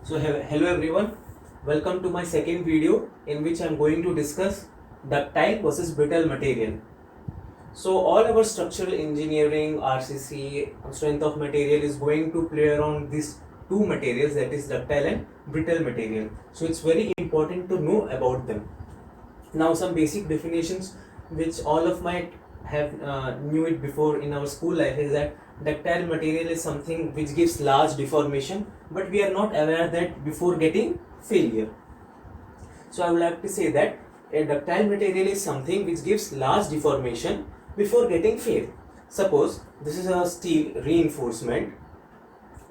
Hello everyone, welcome to my second video in which I am going to discuss ductile versus brittle material. So all our structural engineering, RCC, strength of material is going to play around these two materials, that is ductile and brittle material. So it's very important to know about them. Now some basic definitions which all of might have knew it before in our school life is that ductile material is something which gives large deformation, but we are not aware that before getting failure. So I would like to say that a ductile material is something which gives large deformation before getting fail. Suppose this is a steel reinforcement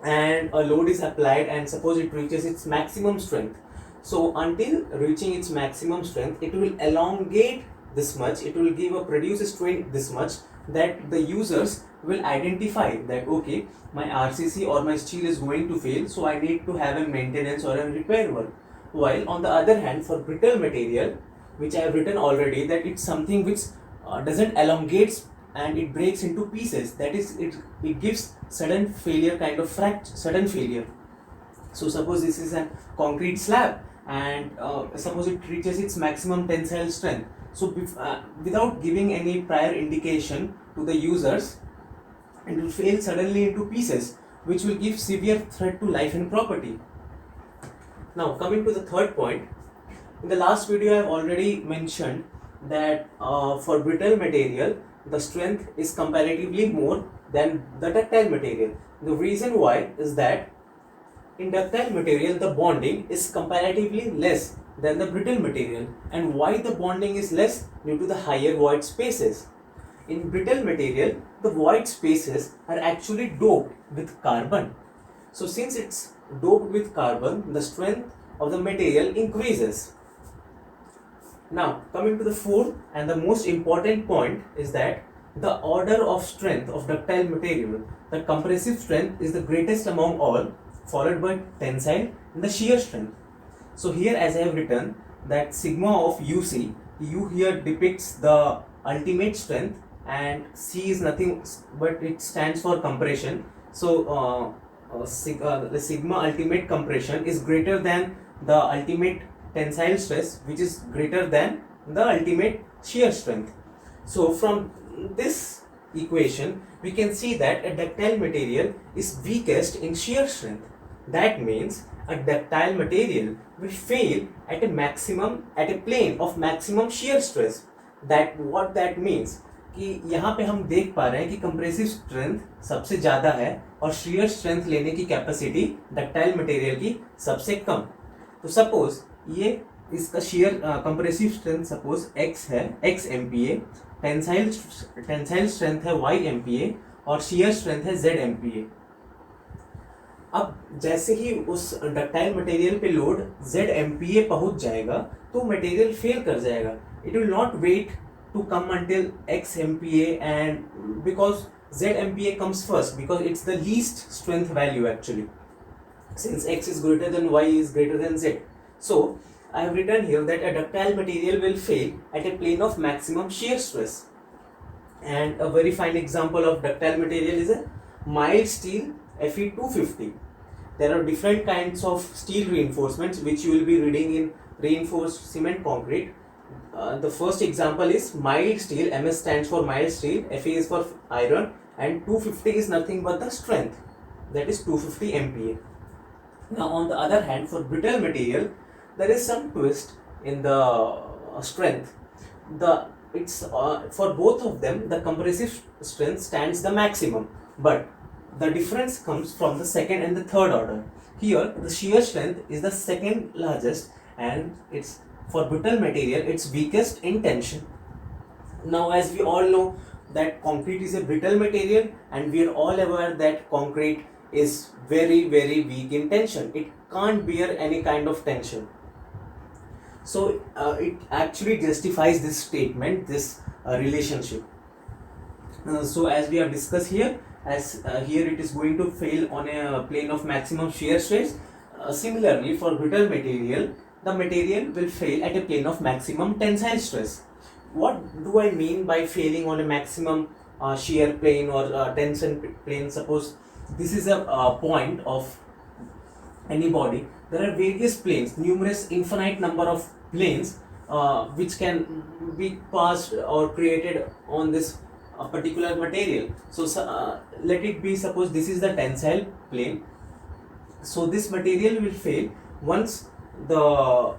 and a load is applied, and suppose it reaches its maximum strength. So until reaching its maximum strength, it will elongate this much, it will give a produce strain this much, that the users will identify that okay, my RCC or my steel is going to fail, so I need to have a maintenance or a repair work. While on the other hand, for brittle material, which I have written already, that it's something which doesn't elongate and it breaks into pieces, that is it gives sudden failure, kind of sudden failure. So suppose this is a concrete slab and suppose it reaches its maximum tensile strength. So without giving any prior indication to the users, it will fail suddenly into pieces, which will give severe threat to life and property. Now coming to the third point, in the last video I have already mentioned that for brittle material the strength is comparatively more than the ductile material. The reason why is that in ductile material the bonding is comparatively less than the brittle material. And why the bonding is less? Due to the higher void spaces. In brittle material, the void spaces are actually doped with carbon. So since it's doped with carbon, the strength of the material increases. Now coming to the fourth and the most important point is that the order of strength of ductile material, the compressive strength is the greatest among all, followed by tensile and the shear strength. So here, as I have written, that sigma of UC, U here depicts the ultimate strength and C is nothing but it stands for compression. So the sigma ultimate compression is greater than the ultimate tensile stress, which is greater than the ultimate shear strength. So from this equation we can see that a ductile material is weakest in shear strength. That means a ductile material will fail at a plane of maximum shear stress. That what that means कि यहाँ पे हम देख पा रहे हैं कि compressive strength सबसे ज़्यादा है और shear स्ट्रेंथ लेने की कैपेसिटी डक्टाइल मटेरियल की सबसे कम. तो सपोज ये इसका shear compressive strength suppose x है, x MPa, टेंसाइल स्ट्रेंथ है y MPa और shear स्ट्रेंथ है z MPa. अब जैसे ही उस डक्टाइल मटेरियल पे लोड z MPa पहुंच जाएगा तो मटेरियल फेल कर जाएगा. It will not wait to come until x MPa, and because z MPa comes first because it's the least strength value actually, since x is greater than y is greater than z. So I have written here that a ductile material will fail at a plane of maximum shear stress. And a very fine example of ductile material is a mild steel Fe250. There are different kinds of steel reinforcements which you will be reading in reinforced cement concrete. The first example is mild steel. MS stands for mild steel, Fe is for iron, and 250 is nothing but the strength, that is 250 MPa. Now on the other hand, for brittle material there is some twist in the strength. For both of them the compressive strength stands the maximum, but the difference comes from the second and the third order. Here the shear strength is the second largest, and it's for brittle material it's weakest in tension. Now as we all know that concrete is a brittle material, and we are all aware that concrete is very weak in tension. It can't bear any kind of tension. So it actually justifies this statement, this relationship. So as we have discussed here, as here it is going to fail on a plane of maximum shear stress. Similarly for brittle material, the material will fail at a plane of maximum tensile stress. What do I mean by failing on a maximum shear plane or tension plane? Suppose this is a point of any body, there are various planes, numerous infinite number of planes which can be passed or created on this particular material. So let it be, suppose this is the tensile plane. So this material will fail once the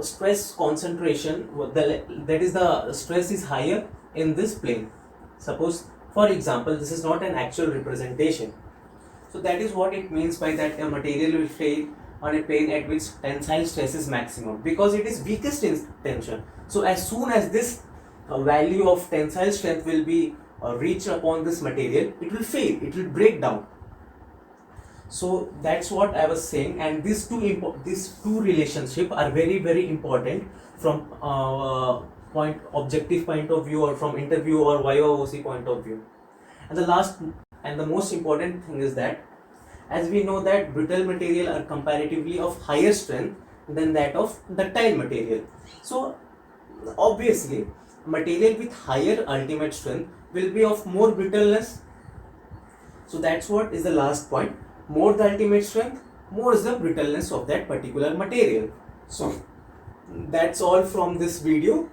stress concentration, that is the stress is higher in this plane. Suppose, for example, this is not an actual representation. So that is what it means by that a material will fail on a plane at which tensile stress is maximum, because it is weakest in tension. So as soon as this value of tensile strength will be reached upon this material, it will fail, it will break down. So that's what I was saying, and these two relationship are very important from objective point of view, or from interview or YOC point of view. And the last and the most important thing is that, as we know that brittle material are comparatively of higher strength than that of ductile material. So obviously material with higher ultimate strength will be of more brittleness. So that's what is the last point. More the ultimate strength, more is the brittleness of that particular material. So that's all from this video.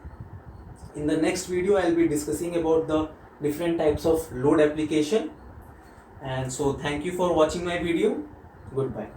In the next video I'll be discussing about the different types of load application. And so thank you for watching my video. Goodbye.